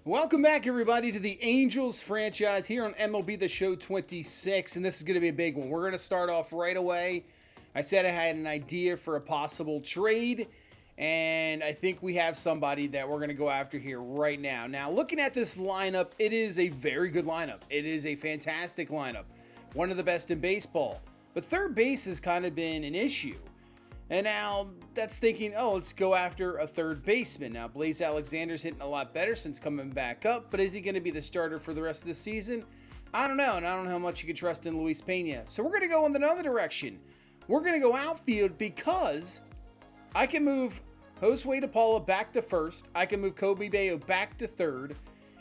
Welcome back, everybody, to the Angels franchise here on MLB The Show 26, and this is going to be a big one. We're going to start off right away. I said I had an idea for a possible trade, and I think we have somebody that we're going to go after here right now. Now, looking at this lineup, it is a very good lineup. It is a fantastic lineup, one of the best in baseball. But third base has kind of been an issue. And now that's thinking, oh, let's go after a third baseman. Now, Blaze Alexander's hitting a lot better since coming back up, but is he going to be the starter for the rest of the season? I don't know, and I don't know how much you can trust in Luis Pena. So we're going to go in another direction. We're going to go outfield because I can move Josue DePaula back to first. I can move Kobe Bayo back to third,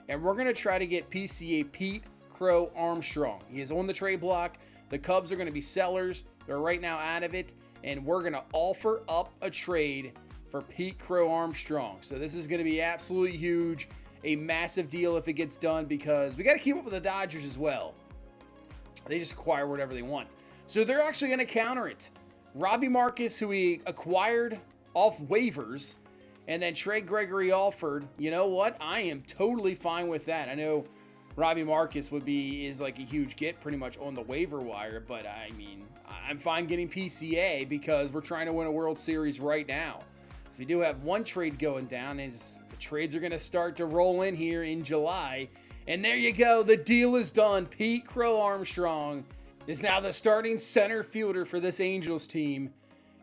and we're going to try to get PCA Pete Crow Armstrong. He is on the trade block. The Cubs are going to be sellers. They're right now out of it. And we're going to offer up a trade for Pete Crow Armstrong. So this is going to be absolutely huge, a massive deal if it gets done, because we got to keep up with the Dodgers as well. They just acquire whatever they want. So they're actually going to counter it. Robbie Marcus, who we acquired off waivers, and then Trey Gregory offered. You know what? I am totally fine with that. I know Robbie Marcus is like a huge get pretty much on the waiver wire, but I mean, I'm fine getting PCA because we're trying to win a World Series right now. So we do have one trade going down, and the trades are going to start to roll in here in July. And there you go. The deal is done. Pete Crow Armstrong is now the starting center fielder for this Angels team.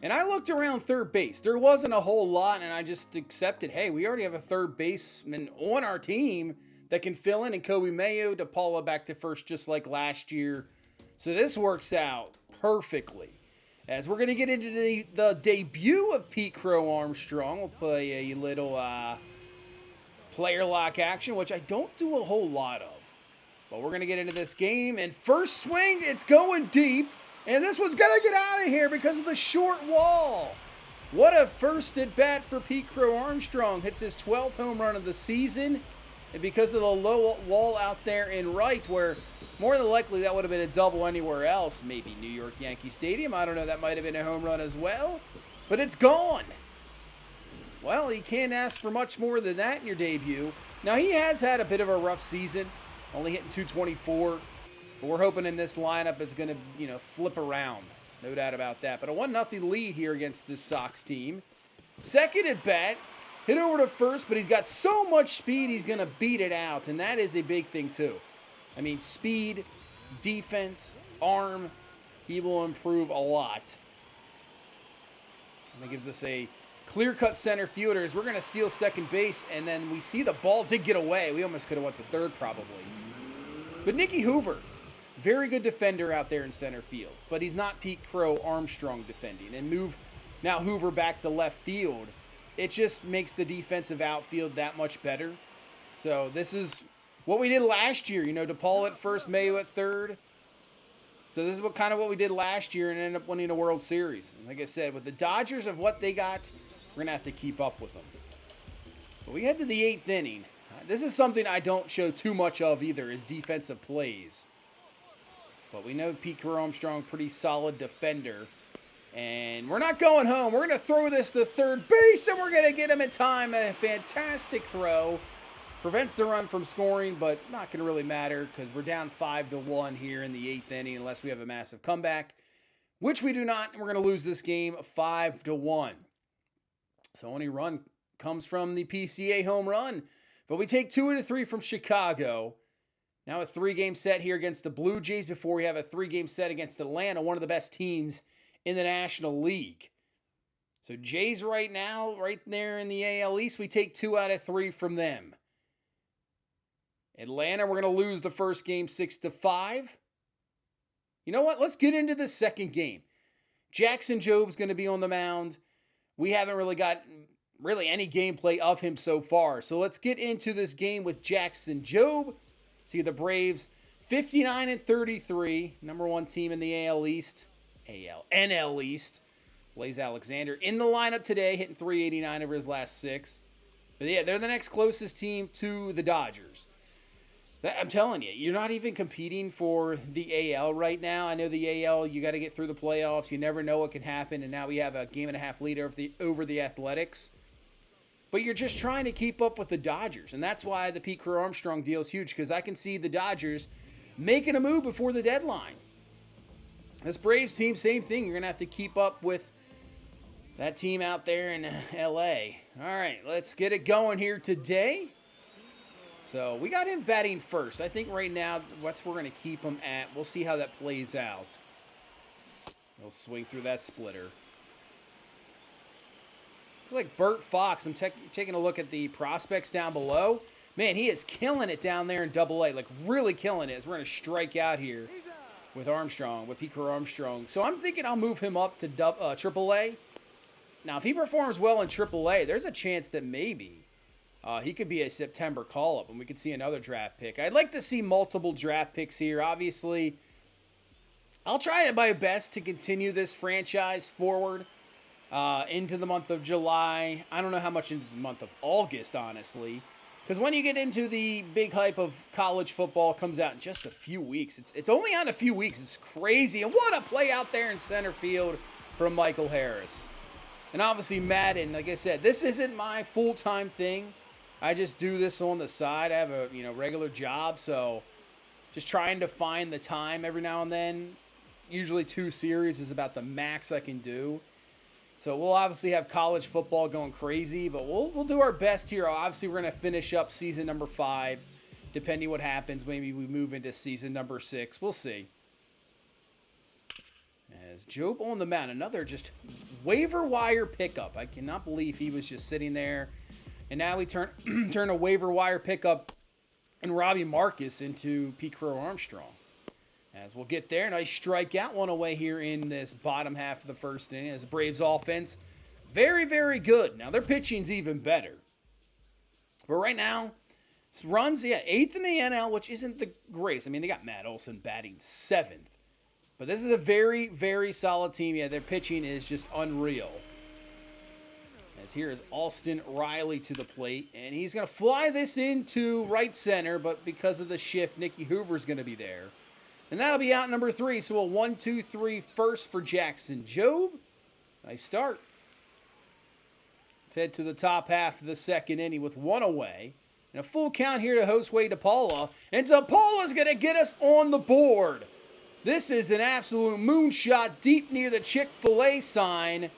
And I looked around third base. There wasn't a whole lot, and I just accepted, hey, we already have a third baseman on our team that can fill in, and Kobe Mayo, DePaula back to first just like last year. So this works out perfectly. As we're going to get into the debut of Pete Crow Armstrong, we'll play a little player lock action, which I don't do a whole lot of. But we're going to get into this game, and first swing, it's going deep, and this one's going to get out of here because of the short wall. What a first at bat for Pete Crow Armstrong. Hits his 12th home run of the season. And because of the low wall out there in right, where more than likely that would have been a double anywhere else, maybe New York Yankee Stadium. I don't know, that might have been a home run as well. But it's gone. Well, you can't ask for much more than that in your debut. Now, he has had a bit of a rough season, only hitting 224. But we're hoping in this lineup it's going to, flip around. No doubt about that. But a 1-0 lead here against this Sox team. Second at bat. Hit over to first, but he's got so much speed, he's going to beat it out, and that is a big thing too. I mean, speed, defense, arm, he will improve a lot. And that gives us a clear-cut center fielder as we're going to steal second base, and then we see the ball did get away. We almost could have went to third probably. But Nicky Hoover, very good defender out there in center field, but he's not Pete Crow Armstrong defending. And move now Hoover back to left field. It just makes the defensive outfield that much better. So this is what we did last year. DePaul at first, Mayo at third. So this is what we did last year and ended up winning a World Series. And like I said, with the Dodgers of what they got, we're going to have to keep up with them. But we head to the 8th inning. This is something I don't show too much of either, is defensive plays. But we know Pete Crow Armstrong, pretty solid defender. And we're not going home. We're going to throw this to third base, and we're going to get him in time. A fantastic throw. Prevents the run from scoring, but not going to really matter because we're down 5-1 here in the 8th inning unless we have a massive comeback, which we do not. And we're going to lose this game 5-1. So only run comes from the PCA home run. But we take 2 out of 3 from Chicago. Now a 3-game set here against the Blue Jays before we have a 3-game set against Atlanta, one of the best teams in the National League. So Jays right now, right there in the AL East, we take 2 out of 3 from them. Atlanta, we're going to lose the first game 6-5. You know what? Let's get into the second game. Jackson Job's going to be on the mound. We haven't really got any gameplay of him so far. So let's get into this game with Jackson Job. See the Braves, 59-33, number 1 team in the AL East. NL East. Blaze Alexander in the lineup today, hitting .389 over his last 6. But yeah, they're the next closest team to the Dodgers. I'm telling you, you're not even competing for the AL right now. I know the AL, you got to get through the playoffs. You never know what can happen, and now we have a game and a half lead over the Athletics. but you're just trying to keep up with the Dodgers. And that's why the Pete Crow Armstrong deal is huge, because I can see the Dodgers making a move before the deadline. This Braves team, same thing. You're going to have to keep up with that team out there in L.A. All right, let's get it going here today. So we got him batting first. I think right now that's where we're going to keep him at. We'll see how that plays out. He'll swing through that splitter. Looks like Bert Fox. I'm taking a look at the prospects down below. Man, he is killing it down there in Double-A. Like, really killing it. As we're going to strike out here with Armstrong, with Pete Crow Armstrong. So I'm thinking I'll move him up to Triple-A. Now, if he performs well in Triple-A, there's a chance that maybe he could be a September call-up, and we could see another draft pick. I'd like to see multiple draft picks here. Obviously, I'll try my best to continue this franchise forward into the month of July. I don't know how much into the month of August, honestly. Because when you get into the big hype of college football, it comes out in just a few weeks. It's only on a few weeks. It's crazy. And what a play out there in center field from Michael Harris. And obviously Madden, like I said, this isn't my full-time thing. I just do this on the side. I have a regular job, so just trying to find the time every now and then. Usually 2 series is about the max I can do. So we'll obviously have college football going crazy, but we'll do our best here. Obviously, we're going to finish up season number 5, depending what happens. Maybe we move into season number 6. We'll see. As Job on the mound, another just waiver wire pickup. I cannot believe he was just sitting there. And now we turn a waiver wire pickup and Robbie Marcus into Pete Crow Armstrong. As we'll get there, nice strikeout, one away here in this bottom half of the first inning. As Braves offense, very, very good. Now their pitching's even better. But right now, runs, 8th in the NL, which isn't the greatest. I mean, they got Matt Olson batting 7th. But this is a very, very solid team. Yeah, their pitching is just unreal. As here is Austin Riley to the plate. And he's going to fly this into right center. But because of the shift, Nicky Hoover's going to be there. And that'll be out number 3. So a 1-2-3 first for Jackson Job. Nice start. Let's head to the top half of the second inning with 1 away. And a full count here to Josue DePaula. And DePaula's going to get us on the board. This is an absolute moonshot deep near the Chick-fil-A sign.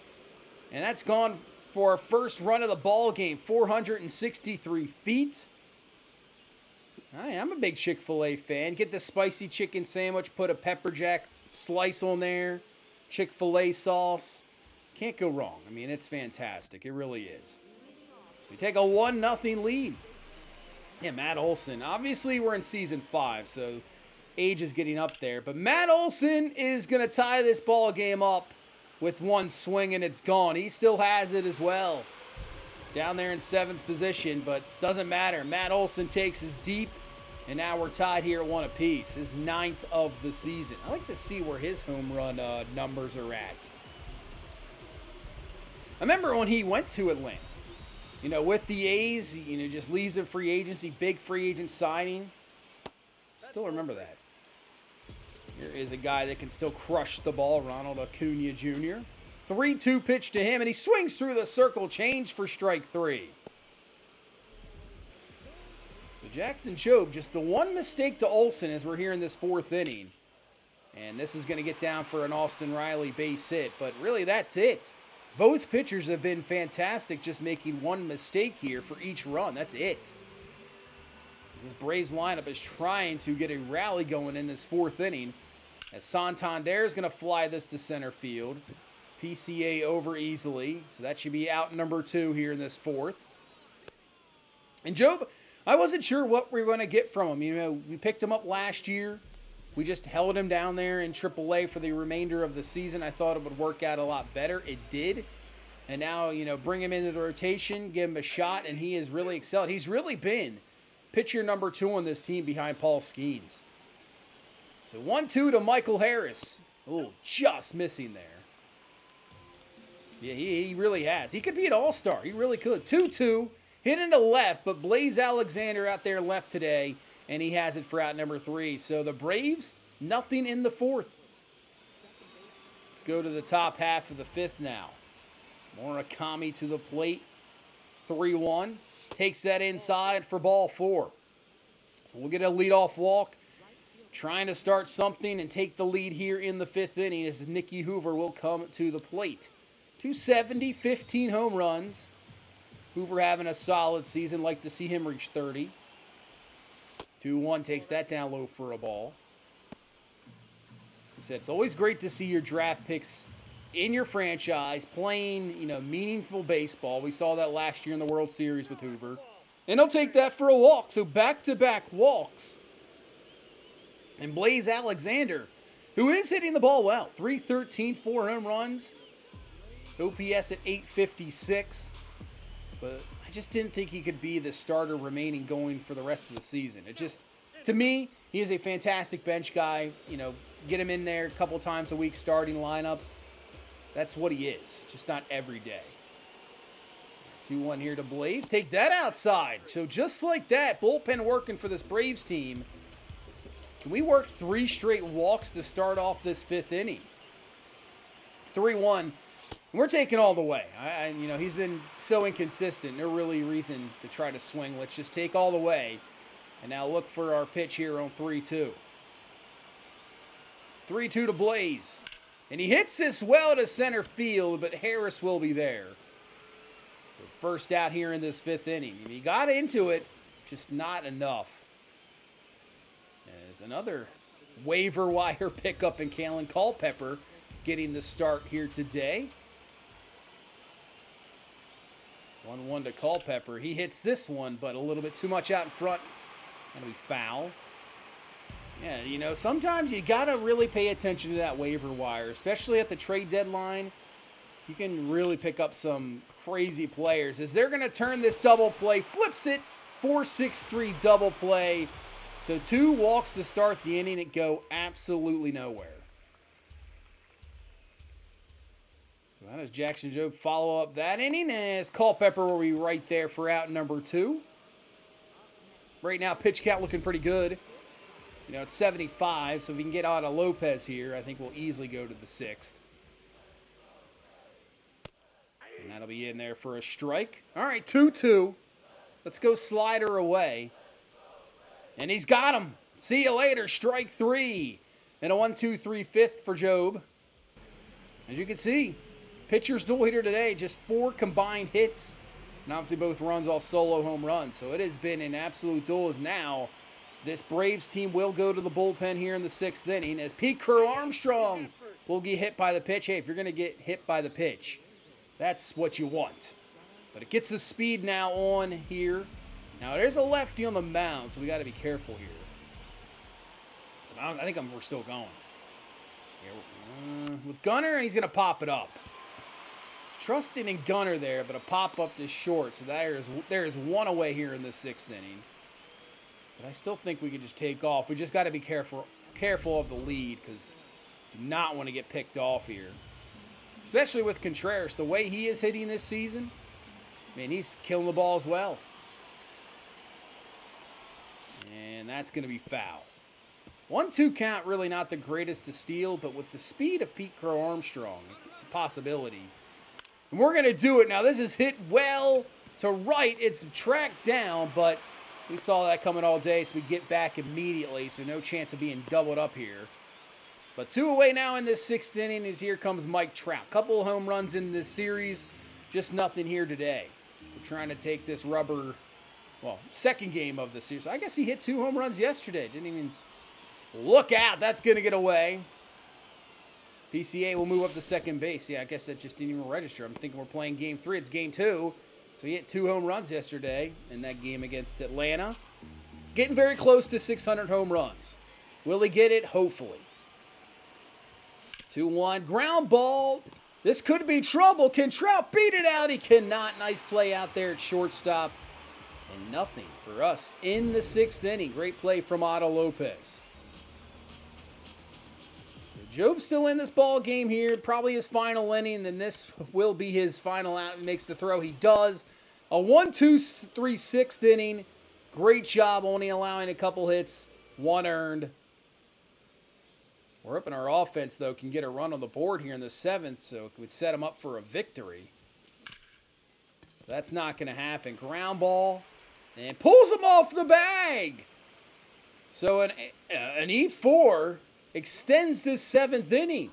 And that's gone for our first run of the ball game, 463 feet. I'm a big Chick-fil-A fan. Get the spicy chicken sandwich, put a pepper jack slice on there, Chick-fil-A sauce. Can't go wrong. I mean, it's fantastic. It really is. So we take a 1-0 lead. Yeah, Matt Olson. Obviously, we're in season 5, so age is getting up there. But Matt Olson is going to tie this ball game up with 1 swing, and it's gone. He still has it as well. Down there in 7th position, but doesn't matter. Matt Olson takes his deep, and now we're tied here at 1 apiece. His 9th of the season. I like to see where his home run numbers are at. I remember when he went to Atlanta, with the A's, just leaves in free agency, big free agent signing. Still remember that. Here is a guy that can still crush the ball, Ronald Acuna Jr. 3-2 pitch to him, and he swings through the circle, change for strike 3. So Jackson Job, just the 1 mistake to Olson as we're here in this 4th inning. And this is going to get down for an Austin Riley base hit, but really that's it. Both pitchers have been fantastic, just making 1 mistake here for each run. That's it. This Braves lineup is trying to get a rally going in this 4th inning. As Santander is going to fly this to center field. PCA over easily. So that should be out number 2 here in this 4th. And Job, I wasn't sure what we were going to get from him. We picked him up last year. We just held him down there in AAA for the remainder of the season. I thought it would work out a lot better. It did. And now, bring him into the rotation, give him a shot, and he has really excelled. He's really been pitcher number 2 on this team behind Paul Skeens. So 1-2 to Michael Harris. Oh, just missing there. Yeah, he really has. He could be an all-star. He really could. 2-2, hit into left, but Blaze Alexander out there left today, and he has it for out number 3. So the Braves, nothing in the 4th. Let's go to the top half of the 5th now. Murakami to the plate. 3-1. Takes that inside for ball 4. So we'll get a leadoff walk. Trying to start something and take the lead here in the 5th inning as Nicky Hoover will come to the plate. 270, 15 home runs. Hoover having a solid season. Like to see him reach 30. 2-1 takes that down low for a ball. He said it's always great to see your draft picks in your franchise playing, meaningful baseball. We saw that last year in the World Series with Hoover. And he'll take that for a walk. So back-to-back walks. And Blaze Alexander, who is hitting the ball well. 313, 4 home runs. OPS at 856. But I just didn't think he could be the starter remaining going for the rest of the season. To me, he is a fantastic bench guy. Get him in there a couple times a week starting lineup. That's what he is. Just not every day. 2-1 here to Blaze. Take that outside. So just like that, bullpen working for this Braves team. Can we work 3 straight walks to start off this 5th inning? 3-1. We're taking all the way. He's been so inconsistent. No really reason to try to swing. Let's just take all the way. And now look for our pitch here on 3-2. 3-2 to Blaze. And he hits this well to center field, but Harris will be there. So first out here in this 5th inning. And he got into it, just not enough. As another waiver wire pickup in Kalen Culpepper getting the start here today. 1-1 to Culpepper. He hits this one, but a little bit too much out in front. That'll be foul. Yeah, sometimes you got to really pay attention to that waiver wire, especially at the trade deadline. You can really pick up some crazy players as they're going to turn this double play. Flips it. 4-6-3 double play. So 2 walks to start the inning and go absolutely nowhere. So how does Jackson Jobe follow up that inning? As Culpepper will be right there for out number 2. Right now, pitch count looking pretty good. It's 75, so if we can get out of Lopez here, I think we'll easily go to the 6th. And that'll be in there for a strike. All right, 2-2. Let's go slider away. And he's got him. See you later. Strike 3. And a 1-2-3 5th for Jobe. As you can see, pitcher's duel hitter today. Just 4 combined hits. And obviously both runs off solo home runs. So it has been an absolute duel. As now this Braves team will go to the bullpen here in the 6th inning. As Pete Crow Armstrong will get hit by the pitch. Hey, if you're going to get hit by the pitch, that's what you want. But it gets the speed now on here. Now, there's a lefty on the mound, so we got to be careful here. But I think we're still going. With Gunnar, he's going to pop it up. Trusting in Gunnar there, but a pop-up is short. So there is 1 away here in the 6th inning. But I still think we could just take off. We just got to be careful of the lead because do not want to get picked off here. Especially with Contreras. The way he is hitting this season, he's killing the ball as well. And that's going to be foul. 1-2 count, really not the greatest to steal, but with the speed of Pete Crow Armstrong, it's a possibility. And we're going to do it. Now, this is hit well to right. It's tracked down, but we saw that coming all day, so we get back immediately, so no chance of being doubled up here. But 2 away now in this 6th inning as here comes Mike Trout. Couple of home runs in this series, just nothing here today. We're trying to take this rubber... second game of the series. I guess he hit 2 home runs yesterday. Didn't even look out. That's going to get away. PCA will move up to second base. Yeah, I guess that just didn't even register. I'm thinking we're playing game 3. It's game 2. So he hit 2 home runs yesterday in that game against Atlanta. Getting very close to 600 home runs. Will he get it? Hopefully. 2-1. Ground ball. This could be trouble. Can Trout beat it out? He cannot. Nice play out there at shortstop. And nothing for us in the 6th inning. Great play from Otto Lopez. So Jobe's still in this ball game here. Probably his final inning. Then this will be his final out. He makes the throw. He does. A 1-2-3 6th inning. Great job only allowing a couple hits. 1 earned. We're up in our offense, though. Can get a run on the board here in the 7th. So it would set him up for a victory. That's not going to happen. Ground ball. And pulls him off the bag. So an E4 extends this 7th inning.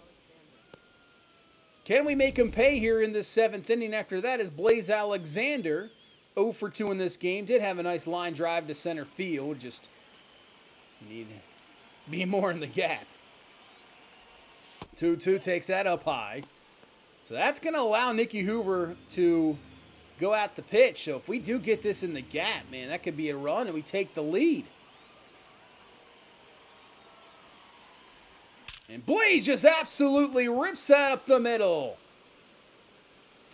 Can we make him pay here in this 7th inning? After that is Blaze Alexander, 0 for 2 in this game. Did have a nice line drive to center field. Just need to be more in the gap. 2-2 takes that up high. So that's going to allow Nicky Hoover to go at the pitch. So if we do get this in the gap, man, that could be a run and we take the lead. And Blaze just absolutely rips that up the middle.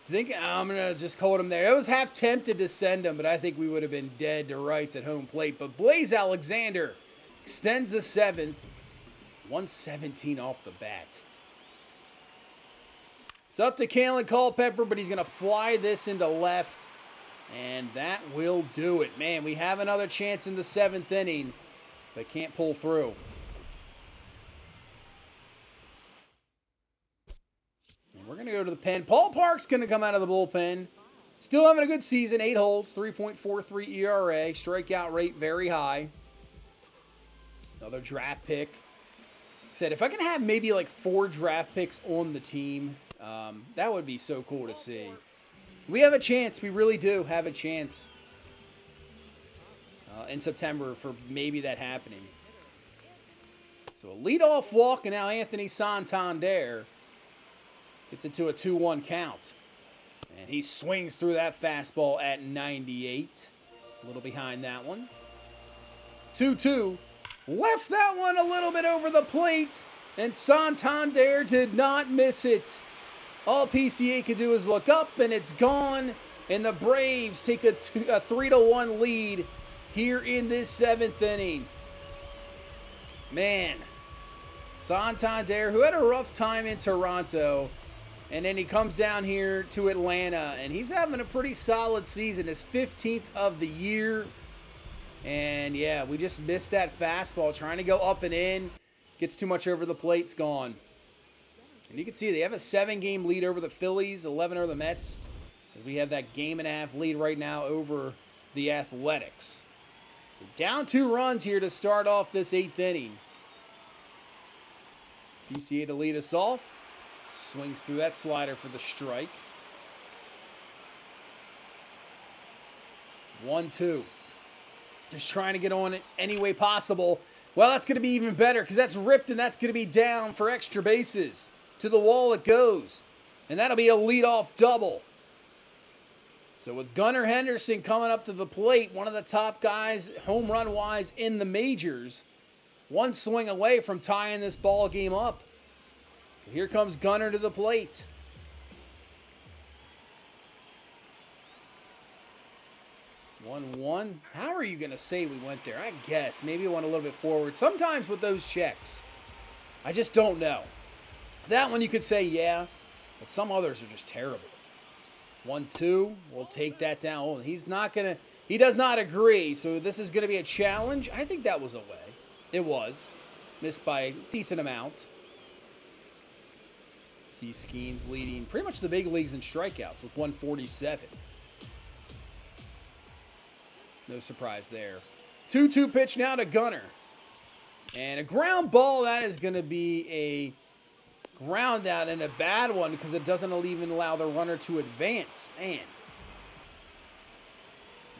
I'm going to just hold him there. I was half tempted to send him, but I think we would have been dead to rights at home plate. But Blaze Alexander extends the 7th. 117 off the bat. It's up to Kalen Culpepper, but he's going to fly this into left. And that will do it. Man, we have another chance in the 7th inning, but can't pull through. We're going to go to the pen. Paul Park's going to come out of the bullpen. Still having a good season. 8 holds, 3.43 ERA. Strikeout rate very high. Another draft pick. Like I said, if I can have maybe like 4 draft picks on the team, that would be so cool to see. We have a chance. We really do have a chance in September for maybe that happening. So a leadoff walk, and now Anthony Santander gets it to a 2-1 count. And he swings through that fastball at 98. A little behind that one. 2-2. Left that one a little bit over the plate. And Santander did not miss it. All PCA could do is look up, and it's gone. And the Braves take a 3-1 lead here in this 7th inning. Man, Santander, who had a rough time in Toronto, and then he comes down here to Atlanta, and he's having a pretty solid season. His 15th of the year. And, yeah, we just missed that fastball. Trying to go up and in. Gets too much over the plate. It's gone. And you can see they have a 7-game lead over the Phillies, 11 over the Mets. As we have that 1.5-game lead right now over the Athletics. So down 2 runs here to start off this 8th inning. PCA to lead us off. Swings through that slider for the strike. 1-2. Just trying to get on it any way possible. Well, that's going to be even better because that's ripped and that's going to be down for extra bases. To the wall it goes. And that'll be a leadoff double. So with Gunnar Henderson coming up to the plate, one of the top guys home run-wise in the majors, one swing away from tying this ball game up. So here comes Gunnar to the plate. 1-1. How are you going to say we went there? I guess. Maybe it went a little bit forward. Sometimes with those checks, I just don't know. That one you could say, yeah, but some others are just terrible. 1-2. We'll take that down. Oh, he does not agree, so this is going to be a challenge. I think that was away. It was. Missed by a decent amount. See Skeens leading pretty much the big leagues in strikeouts with 147. No surprise there. 2-2 pitch now to Gunnar. And a ground ball, that is going to be a ground out and a bad one because it doesn't even allow the runner to advance. Man.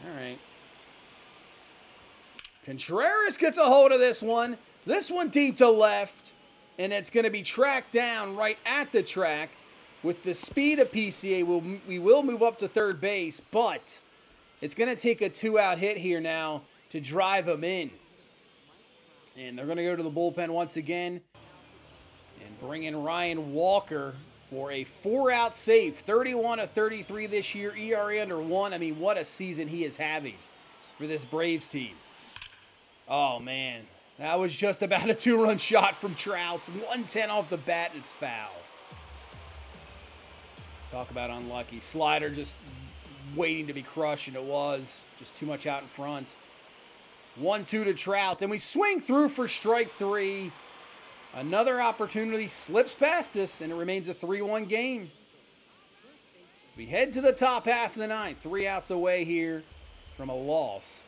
All right. Contreras gets a hold of this one. This one deep to left. And it's going to be tracked down right at the track. With the speed of PCA, we will move up to third base, but it's going to take a 2-out hit here now to drive him in. And they're going to go to the bullpen once again and bring in Ryan Walker for a 4-out save. 31 of 33 this year, ERA under 1. I mean, what a season he is having for this Braves team. Oh, man. That was just about a 2-run shot from Trout. 110 off the bat, and it's foul. Talk about unlucky. Slider just waiting to be crushed, and it was. Just too much out in front. 1-2 to Trout, and we swing through for strike 3. Another opportunity slips past us, and it remains a 3-1 game. We head to the top half of the ninth. 3 outs away here from a loss.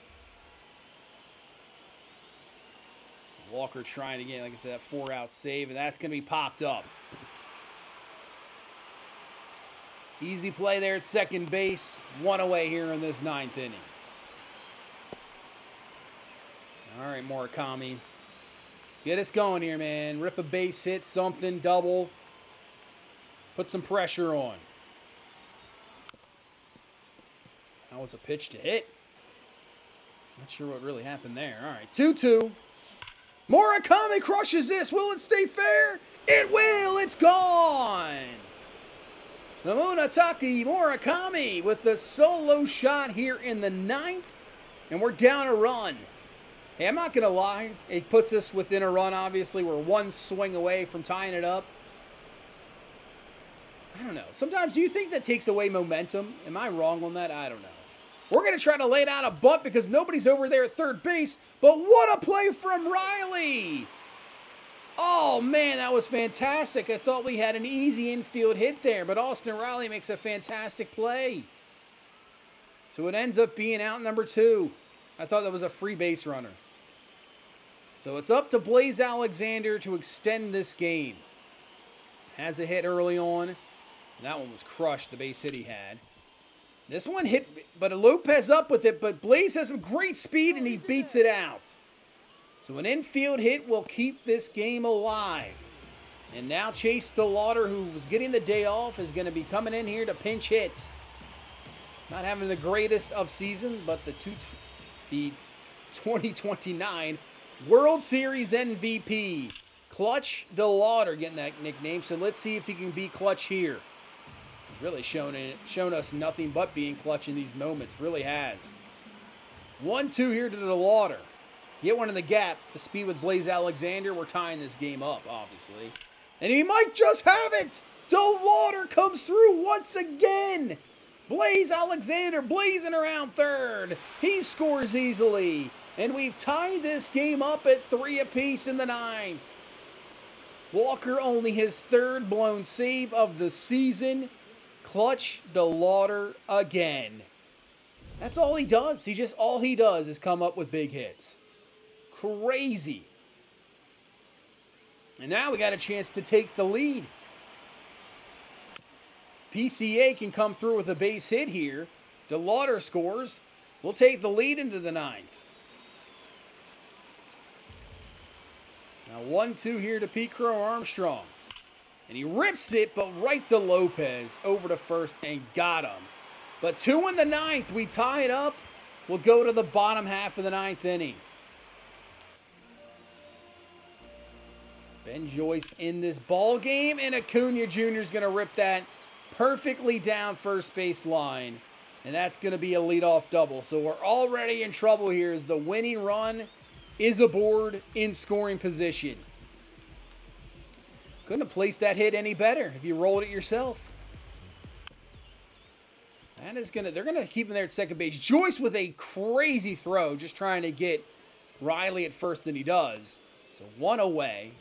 So Walker trying again, like I said, that 4-out save, and that's going to be popped up. Easy play there at second base. 1 away here in this 9th inning. All right, Murakami. Get us going here, man. Rip a base hit, something, double. Put some pressure on. That was a pitch to hit. Not sure what really happened there. All right, 2-2. Murakami crushes this. Will it stay fair? It will. It's gone. Namunataki Murakami with the solo shot here in the 9th. And we're down a run. Hey, I'm not going to lie. It puts us within a run, obviously. We're 1 swing away from tying it up. I don't know. Sometimes, do you think that takes away momentum? Am I wrong on that? I don't know. We're going to try to lay down a bunt because nobody's over there at third base. But what a play from Riley! Oh, man, that was fantastic. I thought we had an easy infield hit there, but Austin Riley makes a fantastic play. So it ends up being out number 2. I thought that was a free base runner. So it's up to Blaze Alexander to extend this game. Has a hit early on. That one was crushed, the base hit he had. This one hit, but Lopez up with it, but Blaze has some great speed and he beats it out. So an infield hit will keep this game alive. And now Chase DeLauder, who was getting the day off, is going to be coming in here to pinch hit. Not having the greatest of season, but the 2029 World Series MVP, Clutch DeLauder, getting that nickname. So let's see if he can be clutch here. He's really shown us nothing but being clutch in these moments. Really has. 1-2 here to DeLauder. Get one in the gap. The speed with Blaze Alexander. We're tying this game up, obviously. And he might just have it. DeLauder comes through once again. Blaze Alexander blazing around third. He scores easily. And we've tied this game up at 3 apiece in the 9th. Walker only his 3rd blown save of the season. Clutch DeLauder again. That's all he does. All he does is come up with big hits. Crazy. And now we got a chance to take the lead. PCA can come through with a base hit here. DeLauder scores. We'll take the lead into the 9th. Now 1-2 here to Pete Crow Armstrong. And he rips it, but right to Lopez. Over to first and got him. But 2 in the 9th. We tie it up. We'll go to the bottom half of the 9th inning. Ben Joyce in this ball game. And Acuna Jr. is going to rip that perfectly down first base line. And that's going to be a leadoff double. So we're already in trouble here as the winning run is aboard in scoring position. Couldn't have placed that hit any better if you rolled it yourself. They're gonna keep him there at second base. Joyce with a crazy throw, just trying to get Riley at first than he does. So 1 away.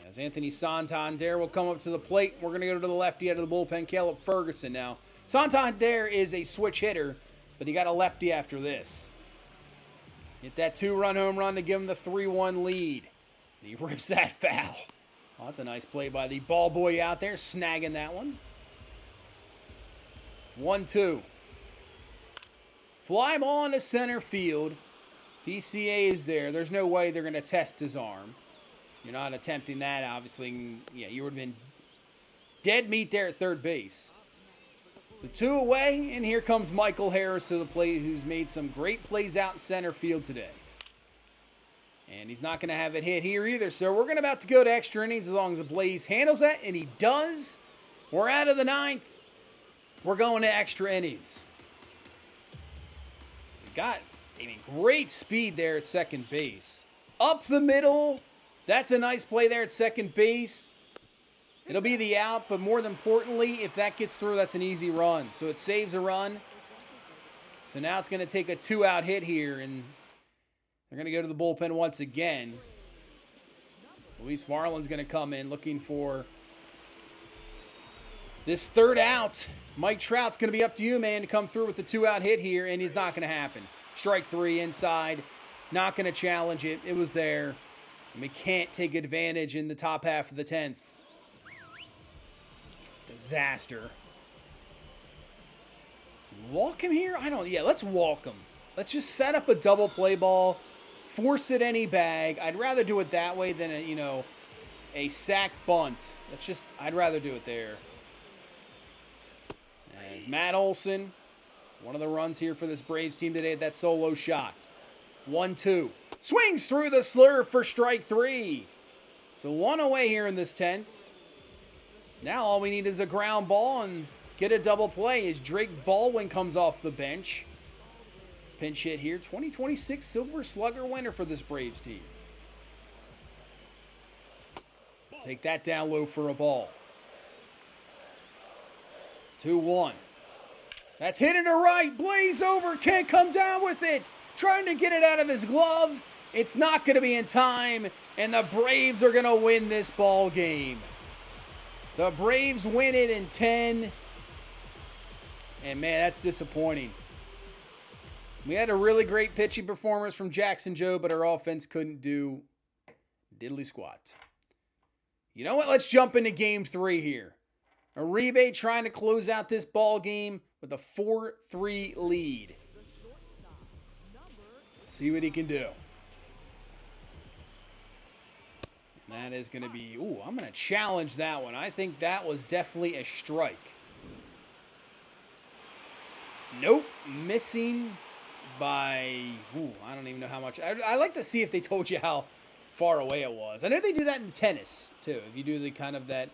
As Anthony Santander will come up to the plate. We're gonna go to the lefty out of the bullpen, Caleb Ferguson now. Santander is a switch hitter, but he got a lefty after this. Hit that 2-run home run to give him the 3-1 lead. And he rips that foul. Oh, that's a nice play by the ball boy out there, snagging that one. 1-2. Fly ball into center field. PCA is there. There's no way they're going to test his arm. You're not attempting that, obviously. Yeah, you would have been dead meat there at third base. So 2 away, and here comes Michael Harris to the plate, who's made some great plays out in center field today. And he's not going to have it hit here either. So we're going to about to go to extra innings as long as the Blaze handles that. And he does. We're out of the 9th. We're going to extra innings. So we got, great speed there at second base. Up the middle. That's a nice play there at second base. It'll be the out, but more importantly, if that gets through, that's an easy run. So it saves a run. So now it's going to take a 2-out hit here, and they're going to go to the bullpen once again. Luis Varland's going to come in looking for This third out, Mike Trout's going to be up to you, man, to come through with the 2-out hit here, and he's not going to happen. Strike 3 inside. Not going to challenge it. It was there. And we can't take advantage in the top half of the 10th. Disaster. Walk him here? Yeah, let's walk him. Let's just set up a double play ball. Force it any bag. I'd rather do it that way than a sack bunt. I'd rather do it there. And Matt Olson, one of the runs here for this Braves team today at that solo shot. 1-2. Swings through the slur for strike 3. So 1 away here in this 10th. Now all we need is a ground ball and get a double play as Drake Baldwin comes off the bench. Pinch hit here. 2026 Silver Slugger winner for this Braves team. Take that down low for a ball. 2-1. That's hit into right. Blaze over. Can't come down with it. Trying to get it out of his glove. It's not going to be in time. And the Braves are going to win this ball game. The Braves win it in 10. And man, that's disappointing. We had a really great pitching performance from Jackson Joe, but our offense couldn't do diddly squat. You know what? Let's jump into game 3 here. Uribe trying to close out this ball game with a 4-3 lead. Let's see what he can do. And that is going to be, I'm going to challenge that one. I think that was definitely a strike. Nope, missing by, I don't even know how much. I like to see if they told you how far away it was. I know they do that in tennis, too. If you do the kind of that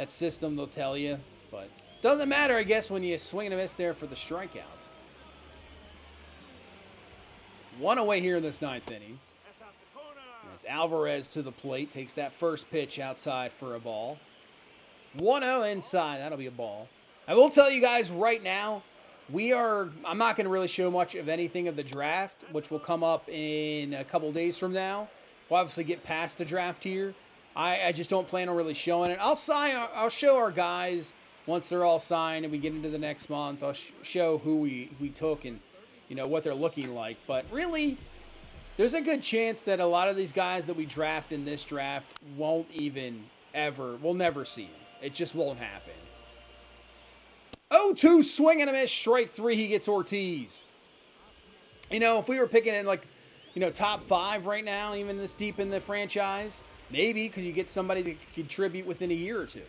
system, they'll tell you. But doesn't matter, I guess, when you swing and a miss there for the strikeout. 1 away here in this 9th inning. As Alvarez to the plate, takes that first pitch outside for a ball. 1-0 inside, that'll be a ball. I will tell you guys right now, I'm not going to really show much of anything of the draft, which will come up in a couple days from now. We'll obviously get past the draft here. I just don't plan on really showing it. I'll show our guys once they're all signed and we get into the next month. I'll show who we took and what they're looking like. But really, there's a good chance that a lot of these guys that we draft in this draft we'll never see them. It just won't happen. 0-2 swing and a miss, strike 3, he gets Ortiz. If we were picking in top 5 right now, even this deep in the franchise, maybe because you get somebody that could contribute within a year or two.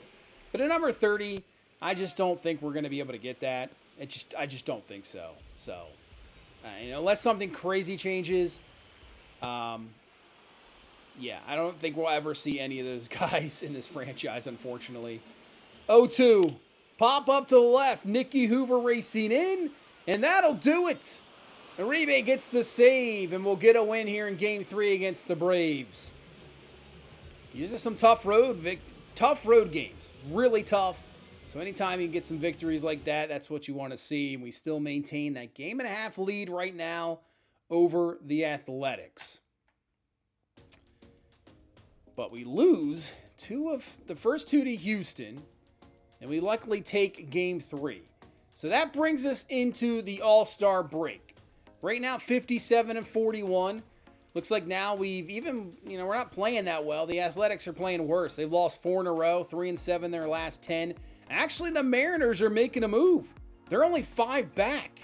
But at number 30, I just don't think we're going to be able to get that. I just don't think so. So, unless something crazy changes, I don't think we'll ever see any of those guys in this franchise, unfortunately. 0-2. Pop up to the left. Nicky Hoover racing in, and that'll do it. Uribe gets the save, and we'll get a win here in Game 3 against the Braves. These are some tough road games. Really tough. So anytime you can get some victories like that, that's what you want to see. And we still maintain that 1.5 lead right now over the Athletics. But we lose the first 2 to Houston, and we luckily take Game 3. So that brings us into the All-Star break. Right now, 57-41. Looks like now we're not playing that well. The Athletics are playing worse. They've lost 4 in a row, 3-7 their last 10. Actually, the Mariners are making a move. They're only 5 back.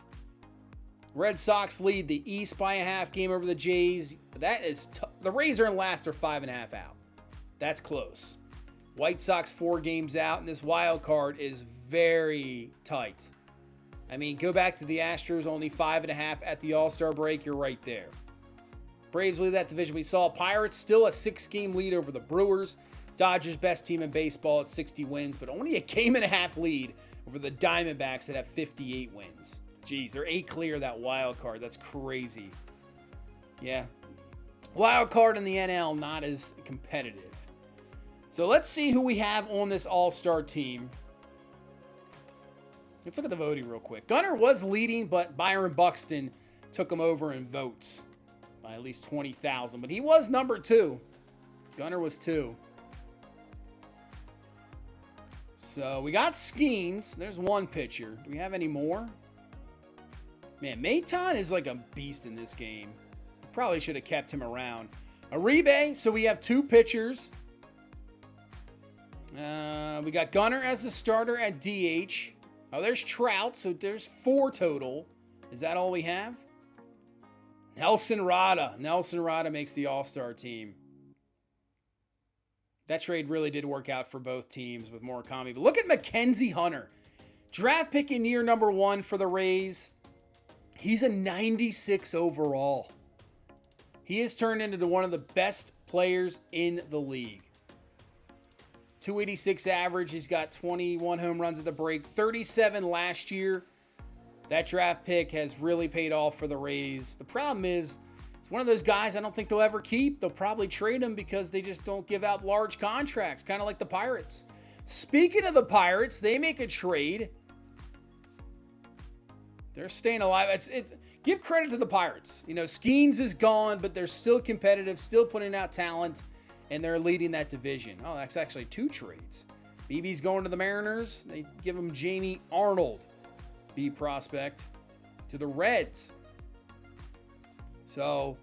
Red Sox lead the East by a half game over the Jays. That is the Rays are in last. They're 5.5 out. That's close. White Sox 4 games out, and this wild card is very tight. Go back to the Astros, only 5.5 at the All-Star break. You're right there. Braves lead that division. We saw Pirates still a 6-game lead over the Brewers. Dodgers best team in baseball at 60 wins, but only a 1.5 lead over the Diamondbacks that have 58 wins. Jeez, they're 8 clear of that wild card. That's crazy. Yeah. Wild card in the NL, not as competitive. So let's see who we have on this All-Star team. Let's look at the voting real quick. Gunnar was leading, but Byron Buxton took him over in votes by at least 20,000. But he was number 2. Gunnar was 2. So we got Skeens. There's one pitcher. Do we have any more? Man, Maton is like a beast in this game. Probably should have kept him around. Uribe, so we have 2 pitchers. We got Gunnar as the starter at DH. Oh, there's Trout, so there's 4 total. Is that all we have? Nelson Rada. Nelson Rada makes the All-Star team. That trade really did work out for both teams with Murakami. But look at Mackenzie Hunter. Draft pick in year number 1 for the Rays. He's a 96 overall. He has turned into one of the best players in the league. 286 average. He's got 21 home runs at the break. 37 last year. That draft pick has really paid off for the Rays. The problem is, it's one of those guys I don't think they'll ever keep. They'll probably trade him because they just don't give out large contracts, kind of like the Pirates. Speaking of the Pirates, they make a trade. They're staying alive. Give credit to the Pirates. You know, Skeens is gone, but they're still competitive, still putting out talent, and they're leading that division. Oh, that's actually 2 trades. BB's going to the Mariners. They give him Jamie Arnold, B prospect, to the Reds. So,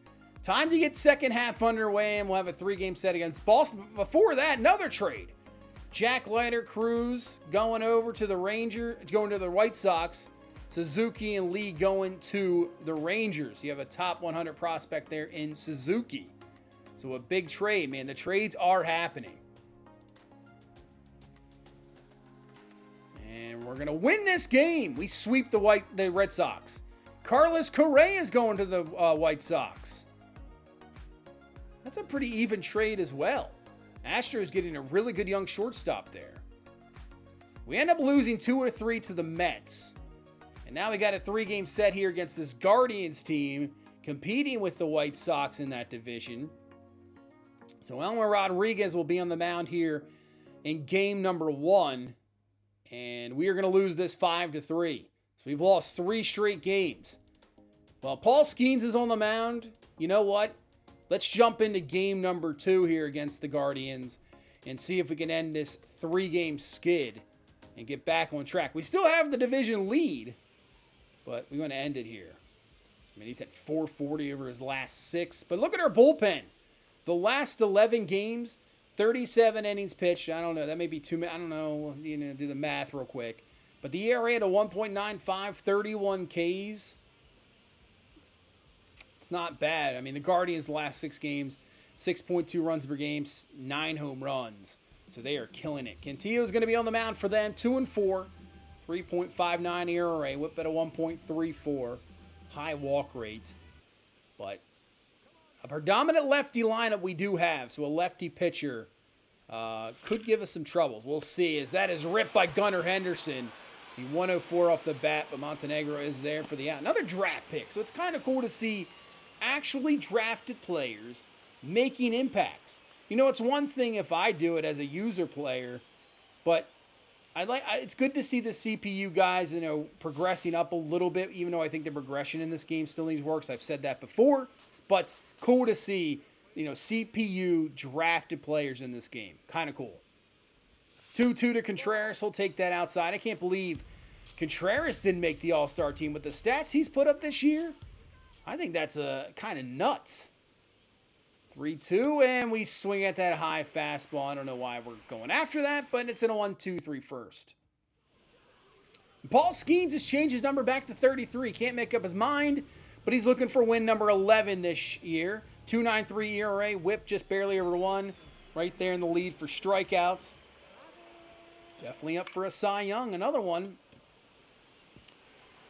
time to get second half underway, and we'll have a 3-game set against Boston. But before that, another trade. Jack Leiter, Cruz going over to the going to the White Sox. Suzuki and Lee going to the Rangers. You have a top 100 prospect there in Suzuki. So a big trade, man. The trades are happening. And we're going to win this game. We sweep the Red Sox. Carlos Correa is going to the White Sox. That's a pretty even trade as well. Astros getting a really good young shortstop there. We end up losing 2 or 3 to the Mets. And now we got a 3-game set here against this Guardians team competing with the White Sox in that division. So Elmer Rodriguez will be on the mound here in game number 1. And we are going to lose this 5-3. So we've lost 3 straight games. Well, Paul Skeens is on the mound. You know what? Let's jump into game number 2 here against the Guardians and see if we can end this 3-game skid and get back on track. We still have the division lead, but we want to end it here. I mean, he's at 440 over his last 6. But look at our bullpen. The last 11 games, 37 innings pitched. I don't know. That may be too many. I don't know. You know, do the math real quick. But the ERA at a 1.95, 31 Ks. It's not bad. I mean, the Guardians' last 6 games, 6.2 runs per game, 9 home runs. So they are killing it. Cantillo's going to be on the mound for them. 2-4. 3.59 ERA, whip at a 1.34, high walk rate. But a predominant lefty lineup we do have, so a lefty pitcher could give us some troubles. We'll see, as that is ripped by Gunnar Henderson. He 104 off the bat, but Montenegro is there for the out. Another draft pick, so it's kind of cool to see actually drafted players making impacts. You know, it's one thing if I do it as a user player, but it's good to see the CPU guys, you know, progressing up a little bit, even though I think the progression in this game still needs work. I've said that before, but cool to see, you know, CPU drafted players in this game. Kind of cool. 2-2 to Contreras. He'll take that outside. I can't believe Contreras didn't make the All-Star team with the stats he's put up this year. I think that's kind of nuts. 3-2, and we swing at that high fastball. I don't know why we're going after that, but it's in a 1-2-3 first. Paul Skeens has changed his number back to 33. Can't make up his mind, but he's looking for win number 11 this year. 2.93 ERA, whip just barely over 1. Right there in the lead for strikeouts. Definitely up for a Cy Young, another one.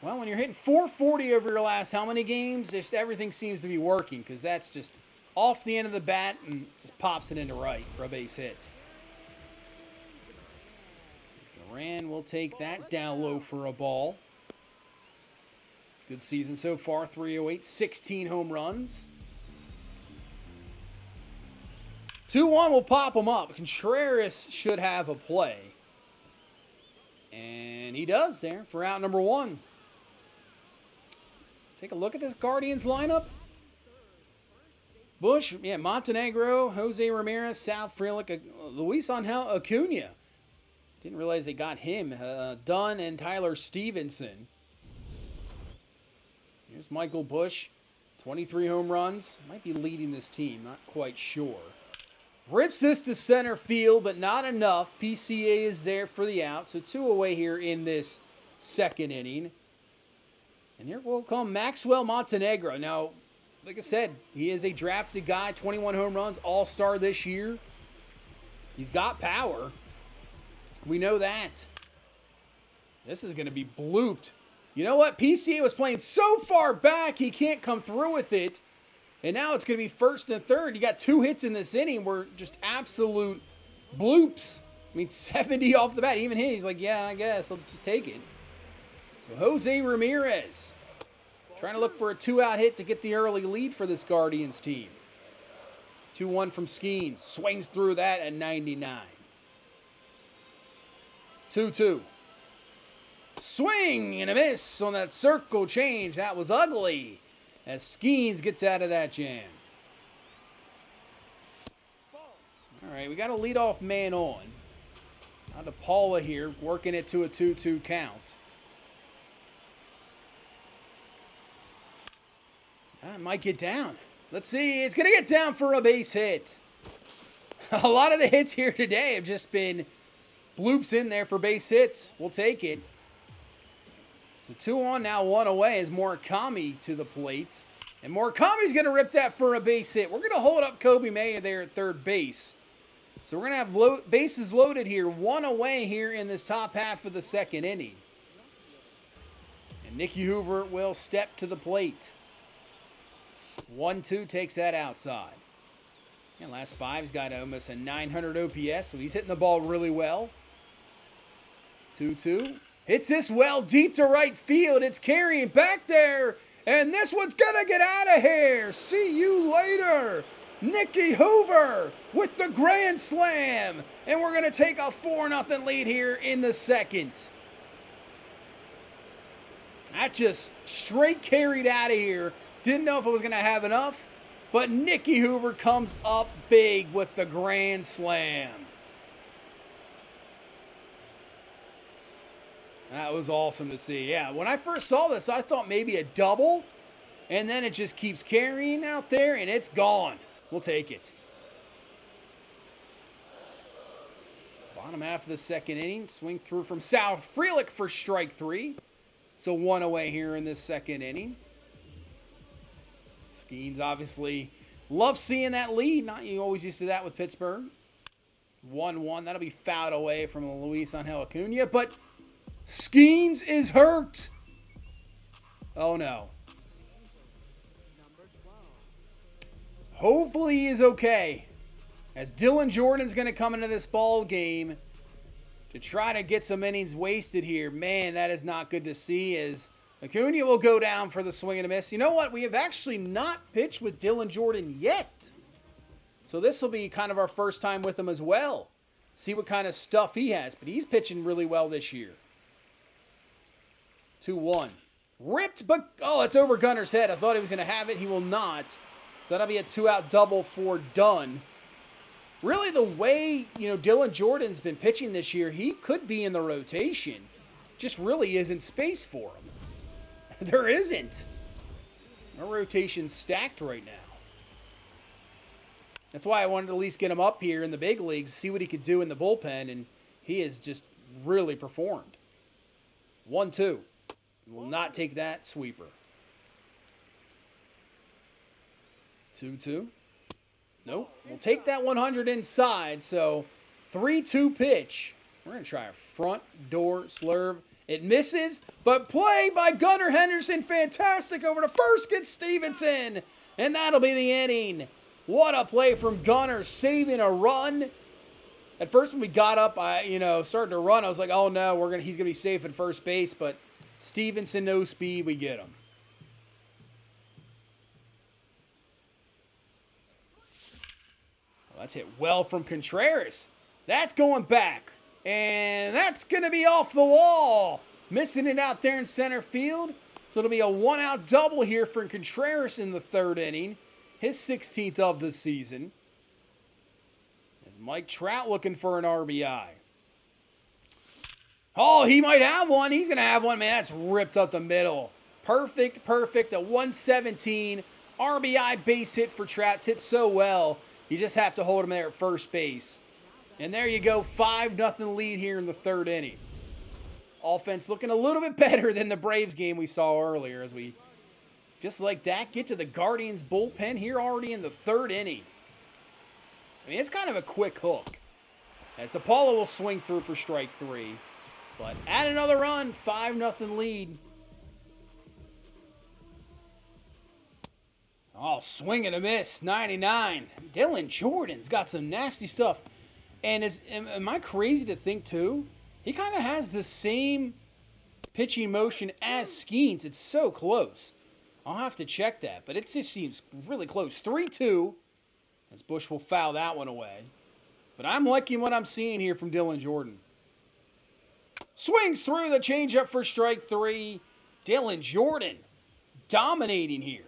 Well, when you're hitting 440 over your last how many games, just everything seems to be working, because that's just off the end of the bat and just pops it into right for a base hit. Duran will take that down low for a ball. Good season so far, 308, 16 home runs. 2-1 will pop him up. Contreras should have a play. And he does there for out number 1. Take a look at this Guardians lineup. Bush, Montenegro, Jose Ramirez, Sal Frelick, Luis Angel Acuna. Didn't realize they got him. Dunn and Tyler Stevenson. Here's Michael Busch. 23 home runs. Might be leading this team. Not quite sure. Rips this to center field, but not enough. PCA is there for the out. So 2 away here in this second inning. And here will come Maxwell Montenegro. Now, like I said, he is a drafted guy. 21 home runs. All-star this year. He's got power. We know that. This is going to be blooped. You know what? PCA was playing so far back, he can't come through with it. And now it's going to be first and third. You got 2 hits in this inning were just absolute bloops. I mean, 70 off the bat. Even he's like, yeah, I guess I'll just take it. So Jose Ramirez trying to look for a 2-out hit to get the early lead for this Guardians team. 2-1 from Skeens. Swings through that at 99. 2-2. Swing and a miss on that circle change. That was ugly as Skeens gets out of that jam. All right, we got a leadoff man on. Now to Paula here, working it to a 2-2 count. That might get down. Let's see. It's going to get down for a base hit. A lot of the hits here today have just been bloops in there for base hits. We'll take it. So 2 on now, 1 away is Murakami to the plate. And Murakami's going to rip that for a base hit. We're going to hold up Kobe Mayer there at third base. So we're going to have bases loaded here. 1 away here in this top half of the second inning. And Nicky Hoover will step to the plate. 1-2 takes that outside. And last 5, he's got almost a 900 OPS, so he's hitting the ball really well. 2-2. Hits this well deep to right field. It's carrying back there. And this one's going to get out of here. See you later. Nicky Hoover with the grand slam. And we're going to take a 4-0 lead here in the second. That just straight carried out of here. Didn't know if I was going to have enough. But Nicky Hoover comes up big with the grand slam. That was awesome to see. Yeah, when I first saw this, I thought maybe a double. And then it just keeps carrying out there, and it's gone. We'll take it. Bottom half of the second inning. Swing through from South. Frelick for strike 3. So 1 away here in this second inning. Skeens obviously loves seeing that lead. Not you always used to that with Pittsburgh. 1-1. That'll be fouled away from Luis Angel Acuna. But Skeens is hurt. Oh, no. Hopefully he is okay. As Dylan Jordan's going to come into this ball game to try to get some innings wasted here. Man, that is not good to see as Acuna will go down for the swing and a miss. You know what? We have actually not pitched with Dylan Jordan yet. So this will be kind of our first time with him as well. See what kind of stuff he has. But he's pitching really well this year. 2-1. Ripped, but oh, it's over Gunner's head. I thought he was going to have it. He will not. So that'll be a 2-out double for Dunn. Really, the way, Dylan Jordan's been pitching this year, he could be in the rotation. Just really isn't space for him. There isn't. Our rotation's stacked right now. That's why I wanted to at least get him up here in the big leagues, see what he could do in the bullpen, and he has just really performed. 1-2. Will not take that sweeper. 2-2. Nope. We'll take that 100 inside. So 3-2 pitch. We're going to try a front door slurve. It misses, but play by Gunnar Henderson. Fantastic. Over to first gets Stevenson. And that'll be the inning. What a play from Gunnar, saving a run. At first when we got up, I started to run. I was like, oh no, he's going to be safe at first base. But Stevenson, no speed, we get him. Well, that's hit well from Contreras. That's going back. And that's going to be off the wall. Missing it out there in center field. So it'll be a 1-out double here for Contreras in the third inning. His 16th of the season. As Mike Trout looking for an RBI. Oh, he might have one. He's going to have one. Man, that's ripped up the middle. Perfect, perfect. A 117 RBI base hit for Trouts. Hit so well. You just have to hold him there at first base. And there you go. 5-0 lead here in the third inning. Offense looking a little bit better than the Braves game we saw earlier as we, just like that, get to the Guardians bullpen here already in the third inning. I mean, it's kind of a quick hook. As DePaula will swing through for strike 3. But add another run, 5-0 lead. Oh, swing and a miss, 99. Dylan Jordan's got some nasty stuff. And am I crazy to think, too? He kind of has the same pitching motion as Skeens. It's so close. I'll have to check that, but it just seems really close. 3-2, as Bush will foul that one away. But I'm liking what I'm seeing here from Dylan Jordan. Swings through the changeup for strike 3. Dylan Jordan dominating here.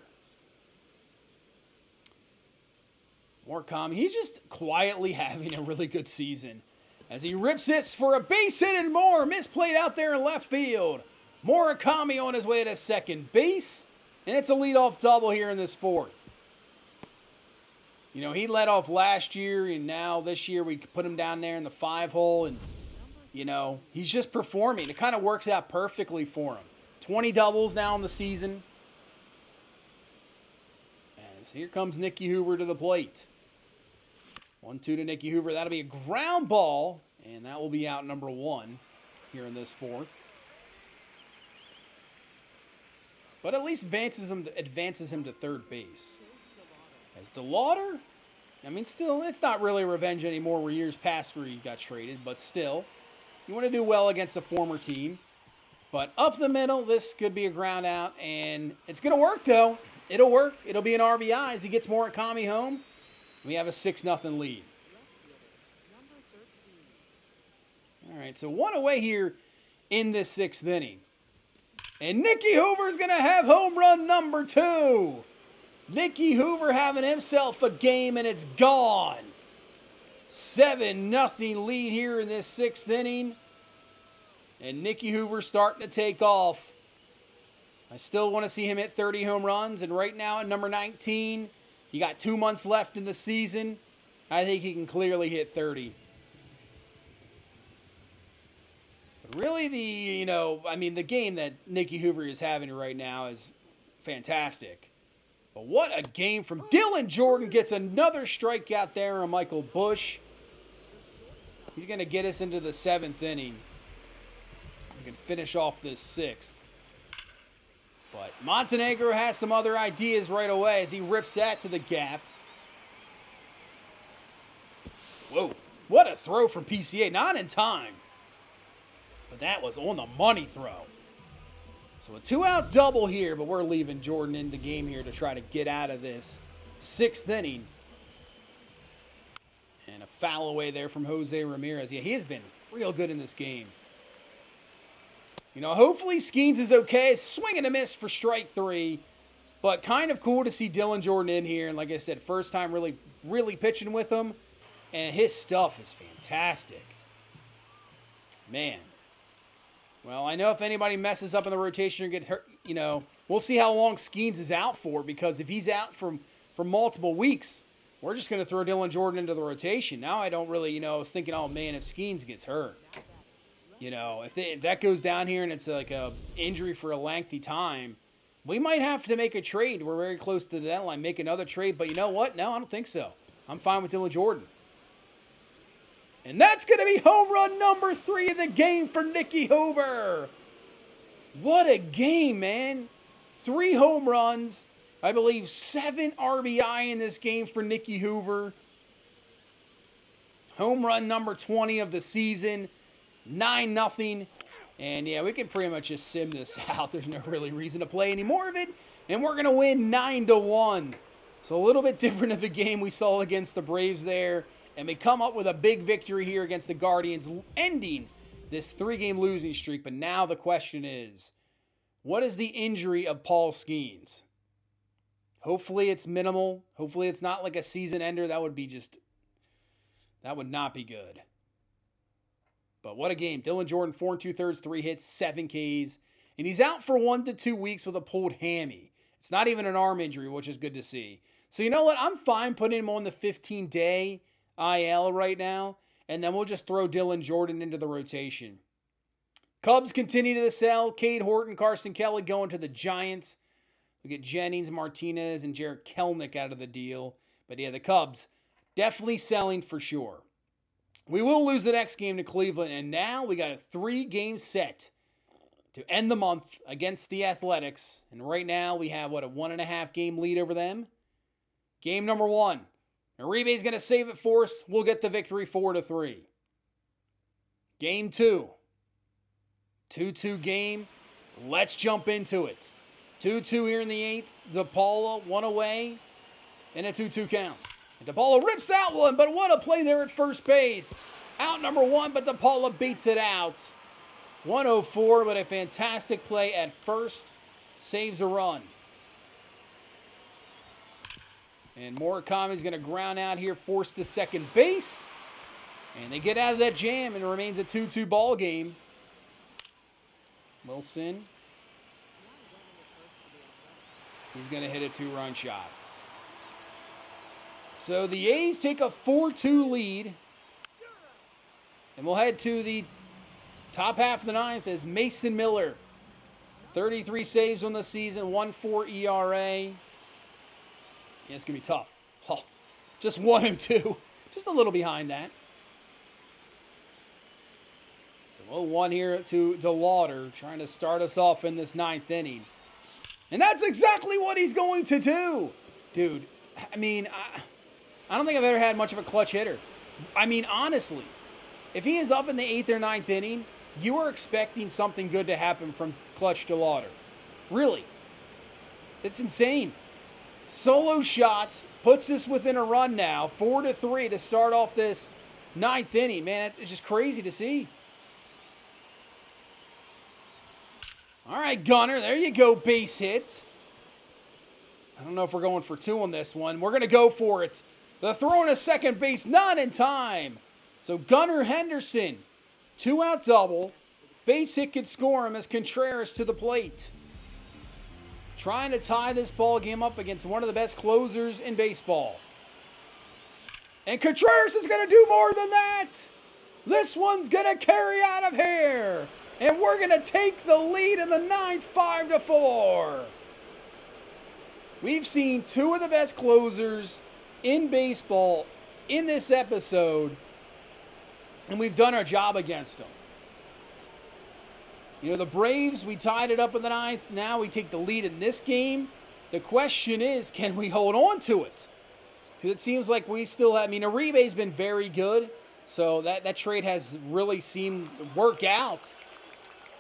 Murakami, he's just quietly having a really good season. As he rips this for a base hit and more. Misplayed out there in left field. Murakami on his way to second base. And it's a leadoff double here in this fourth. You know, he led off last year, and now this year we put him down there in the 5-hole. And, you know, he's just performing. It kind of works out perfectly for him. 20 doubles now in the season. As here comes Nicky Hoover to the plate. 1-2 to Nicky Hoover. That'll be a ground ball, and that will be out number 1 here in this fourth. But at least advances him to third base. As DeLauder, I mean, still, it's not really revenge anymore. We're years past where he got traded, but still, you want to do well against a former team. But up the middle, this could be a ground out, and it's going to work, though. It'll work. It'll be an RBI as he gets Murakami home. We have a 6-0 lead. All right, so one away here in this 6th inning. And Nicky Hoover's going to have home run number 2. Nicky Hoover having himself a game, and it's gone. 7-0 lead here in this 6th inning. And Nicky Hoover starting to take off. I still want to see him hit 30 home runs, and right now at number 19, you got 2 months left in the season. I think he can clearly hit 30. But really, the game that Nicky Hoover is having right now is fantastic. But what a game from Dylan Jordan. Gets another strikeout there on Michael Bush. He's going to get us into the 7th inning. We can finish off this 6th. But Montenegro has some other ideas right away as he rips that to the gap. Whoa, what a throw from PCA. Not in time. But that was on the money throw. So a 2-out double here, but we're leaving Jordan in the game here to try to get out of this 6th inning. And a foul away there from Jose Ramirez. Yeah, he has been real good in this game. You know, hopefully Skeens is okay. Swing and a miss for strike 3. But kind of cool to see Dylan Jordan in here. And like I said, first time really pitching with him. And his stuff is fantastic. Man. Well, I know if anybody messes up in the rotation or gets hurt, you know, we'll see how long Skeens is out for. Because if he's out for multiple weeks, we're just going to throw Dylan Jordan into the rotation. Now I don't really, I was thinking, oh man, if Skeens gets hurt. You know, if that goes down here and it's like a injury for a lengthy time, we might have to make a trade. We're very close to the deadline. Make another trade. But you know what? No, I don't think so. I'm fine with Dylan Jordan. And that's going to be home run number 3 of the game for Nicky Hoover. What a game, man. 3 home runs. I believe 7 RBI in this game for Nicky Hoover. Home run number 20 of the season. 9-0. And yeah, we can pretty much just sim this out. There's no really reason to play any more of it. And we're going to win 9-1. So a little bit different of a game we saw against the Braves there. And we come up with a big victory here against the Guardians, ending this 3-game losing streak. But now the question is, what is the injury of Paul Skeens? Hopefully it's minimal. Hopefully it's not like a season ender. That would not be good. But what a game. Dylan Jordan, 4 2/3, 3 hits, 7 Ks. And he's out for 1 to 2 weeks with a pulled hammy. It's not even an arm injury, which is good to see. So you know what? I'm fine putting him on the 15-day IL right now. And then we'll just throw Dylan Jordan into the rotation. Cubs continue to sell. Cade Horton, Carson Kelly going to the Giants. We get Jennings, Martinez, and Jarrett Kelenic out of the deal. But yeah, the Cubs definitely selling for sure. We will lose the next game to Cleveland. And now we got a 3-game set to end the month against the Athletics. And right now we have, a 1.5 game lead over them. Game number 1. Uribe's going to save it for us. We'll get the victory 4-3. Game 2. 2-2 game. Let's jump into it. 2-2 here in the 8th. DePaula, 1 away. And a 2-2 count. And DePaula rips that one, but what a play there at first base. Out number 1, but DePaula beats it out. 104, but a fantastic play at first. Saves a run. And Murakami's going to ground out here, forced to second base. And they get out of that jam, and it remains a 2-2 ball game. Wilson. He's going to hit a 2-run shot. So the A's take a 4-2 lead. And we'll head to the top half of the 9th as Mason Miller. 33 saves on the season, 1.4 ERA. Yeah, it's going to be tough. Oh, just 1-2. Just a little behind that. It's a 0-1 here to DeLauder, trying to start us off in this 9th inning. And that's exactly what he's going to do. Dude, I mean, I don't think I've ever had much of a clutch hitter. I mean, honestly, if he is up in the 8th or 9th inning, you are expecting something good to happen from Clutch DeLauder. Really. It's insane. Solo shot puts us within a run now, 4-3 to start off this 9th inning. Man, it's just crazy to see. All right, Gunner, there you go, base hit. I don't know if we're going for 2 on this one. We're going to go for it. The throw to second base, not in time. So Gunnar Henderson, 2-out double. Base hit could score him as Contreras to the plate. Trying to tie this ball game up against one of the best closers in baseball. And Contreras is going to do more than that. This one's going to carry out of here. And we're going to take the lead in the 9th, 5-4. We've seen 2 of the best closers in baseball in this episode, and we've done our job against them. You know, the Braves, we tied it up in the 9th. Now we take the lead in this game. The question is, can we hold on to it? Because it seems like we still have, Uribe's been very good, so that trade has really seemed to work out.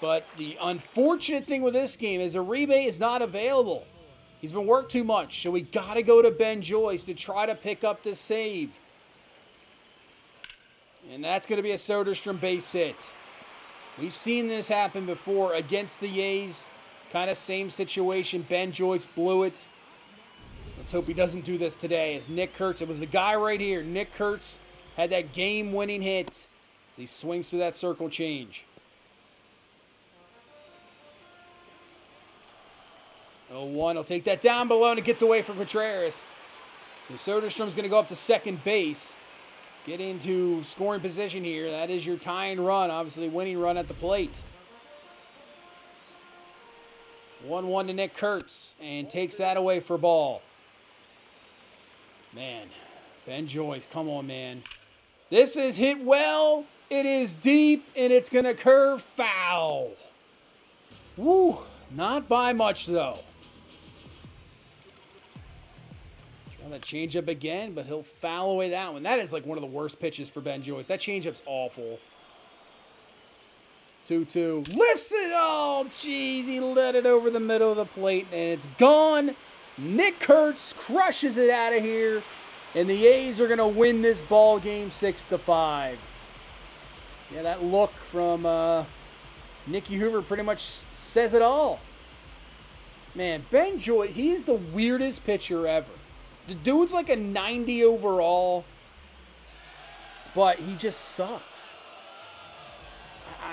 But the unfortunate thing with this game is Uribe is not available. He's been worked too much, so we got to go to Ben Joyce to try to pick up this save. And that's going to be a Soderstrom base hit. We've seen this happen before against the A's. Kind of same situation. Ben Joyce blew it. Let's hope he doesn't do this today. As Nick Kurtz, it was the guy right here. Nick Kurtz had that game-winning hit as he swings through that circle change. 0-1, he'll take that down below, and it gets away from Contreras. So Soderstrom's going to go up to second base. Get into scoring position here. That is your tying run, obviously winning run at the plate. 1-1 to Nick Kurtz, and takes that away for ball. Man, Ben Joyce, come on, man. This is hit well, it is deep, and it's going to curve foul. Woo, not by much, though. That changeup again, but he'll foul away that one. That is like one of the worst pitches for Ben Joyce. That changeup's awful. 2-2. Lifts it. Oh, jeez. He let it over the middle of the plate, and it's gone. Nick Kurtz crushes it out of here, and the A's are going to win this ball game 6-5. Yeah, that look from Nicky Hoover pretty much says it all. Man, Ben Joyce, he's the weirdest pitcher ever. The dude's like a 90 overall, but he just sucks.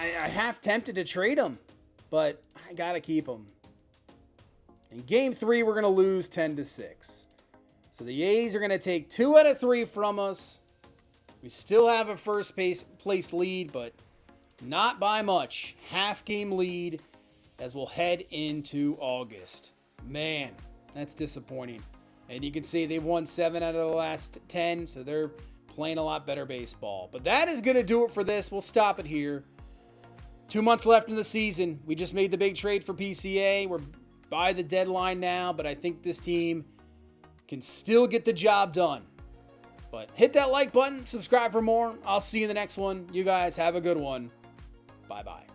I half tempted to trade him, but I got to keep him. In game 3, we're going to lose 10-6. So the A's are going to take 2 out of 3 from us. We still have a first place lead, but not by much. Half game lead as we'll head into August. Man, that's disappointing. And you can see they've won 7 out of the last 10, so they're playing a lot better baseball. But that is going to do it for this. We'll stop it here. 2 months left in the season. We just made the big trade for PCA. We're by the deadline now, but I think this team can still get the job done. But hit that like button, subscribe for more. I'll see you in the next one. You guys have a good one. Bye-bye.